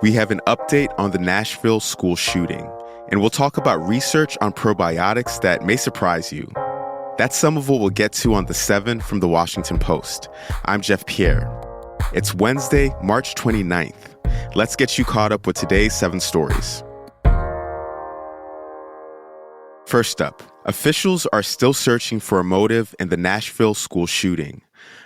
We have an update on the Nashville school shooting, and we'll talk about research on probiotics that may surprise you. That's some of what we'll get to on The 7 from The Washington Post. I'm Jeff Pierre. It's Wednesday, March 29th. Let's get you caught up with today's 7 stories. First up, officials are still searching for a motive in the Nashville school shooting.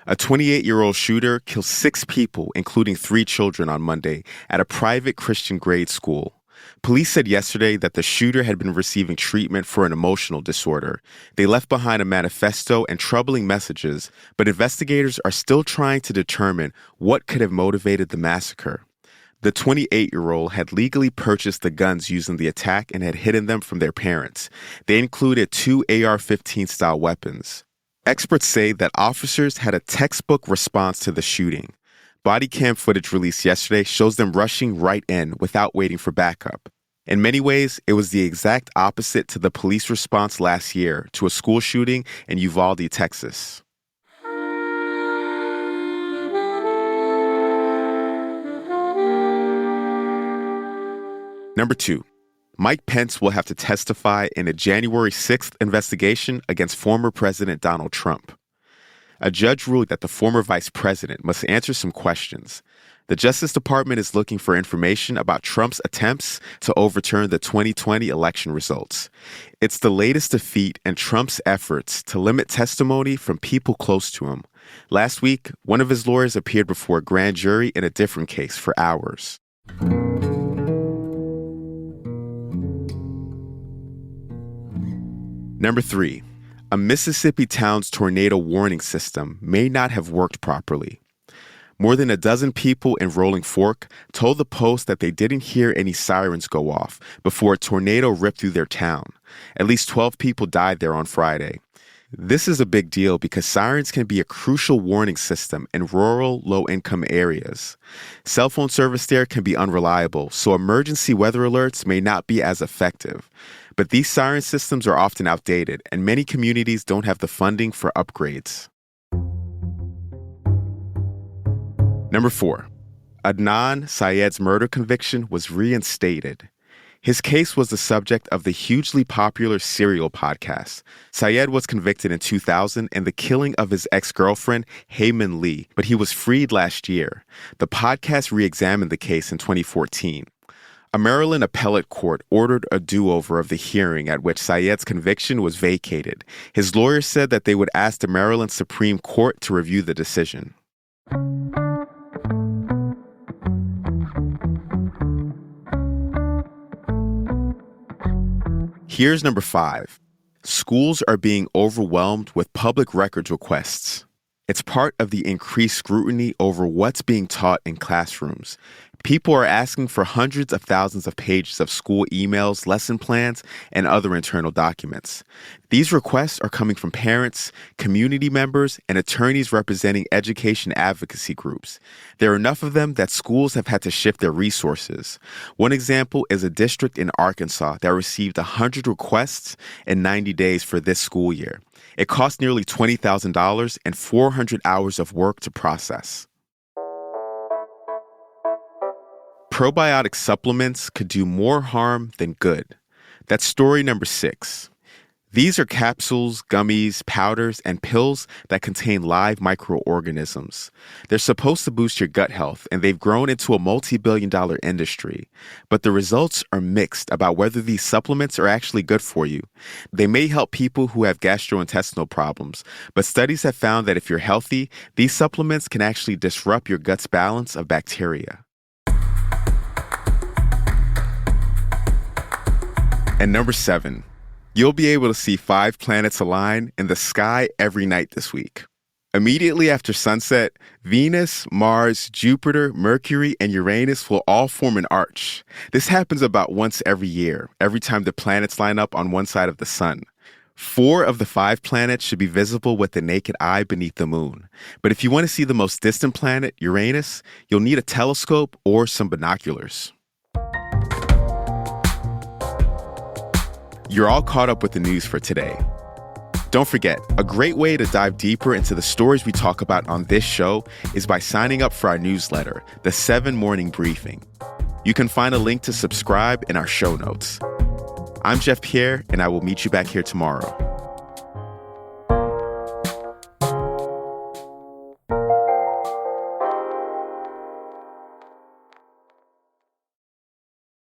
A 28-year-old shooter killed 6 people, including 3 children, on Monday at a private Christian grade school. Police said yesterday that the shooter had been receiving treatment for an emotional disorder. They left behind a manifesto and troubling messages, but investigators are still trying to determine what could have motivated the massacre. The 28-year-old had legally purchased the guns used in the attack and had hidden them from their parents. They included 2 AR-15-style weapons. Experts say that officers had a textbook response to the shooting. Body cam footage released yesterday shows them rushing right in without waiting for backup. In many ways, it was the exact opposite to the police response last year to a school shooting in Uvalde, Texas. Number 2, Mike Pence will have to testify in a January 6th investigation against former President Donald Trump. A judge ruled that the former vice president must answer some questions. The Justice Department is looking for information about Trump's attempts to overturn the 2020 election results. It's the latest defeat in Trump's efforts to limit testimony from people close to him. Last week, one of his lawyers appeared before a grand jury in a different case for hours. Number 3, a Mississippi town's tornado warning system may not have worked properly. More than a dozen people in Rolling Fork told the Post that they didn't hear any sirens go off before a tornado ripped through their town. At least 12 people died there on Friday. This is a big deal because sirens can be a crucial warning system in rural, low-income areas. Cell phone service there can be unreliable, so emergency weather alerts may not be as effective. But these siren systems are often outdated, and many communities don't have the funding for upgrades. Number 4, Adnan Syed's murder conviction was reinstated. His case was the subject of the hugely popular Serial podcast. Syed was convicted in 2000 in the killing of his ex-girlfriend, Heyman Lee, but he was freed last year. The podcast re-examined the case in 2014. A Maryland appellate court ordered a do-over of the hearing at which Syed's conviction was vacated. His lawyers said that they would ask the Maryland Supreme Court to review the decision. Here's number 5. Schools are being overwhelmed with public records requests. It's part of the increased scrutiny over what's being taught in classrooms. People are asking for hundreds of thousands of pages of school emails, lesson plans, and other internal documents. These requests are coming from parents, community members, and attorneys representing education advocacy groups. There are enough of them that schools have had to shift their resources. One example is a district in Arkansas that received 100 requests in 90 days for this school year. It cost nearly $20,000 and 400 hours of work to process. Probiotic supplements could do more harm than good. That's story number 6. These are capsules, gummies, powders, and pills that contain live microorganisms. They're supposed to boost your gut health, and they've grown into a multi-billion-dollar industry. But the results are mixed about whether these supplements are actually good for you. They may help people who have gastrointestinal problems, but studies have found that if you're healthy, these supplements can actually disrupt your gut's balance of bacteria. And number 7, you'll be able to see 5 planets align in the sky every night this week. Immediately after sunset, Venus, Mars, Jupiter, Mercury, and Uranus will all form an arch. This happens about once every year, every time the planets line up on one side of the sun. 4 of the 5 planets should be visible with the naked eye beneath the moon. But if you want to see the most distant planet, Uranus, you'll need a telescope or some binoculars. You're all caught up with the news for today. Don't forget, a great way to dive deeper into the stories we talk about on this show is by signing up for our newsletter, The 7 Morning Briefing. You can find a link to subscribe in our show notes. I'm Jeff Pierre, and I will meet you back here tomorrow.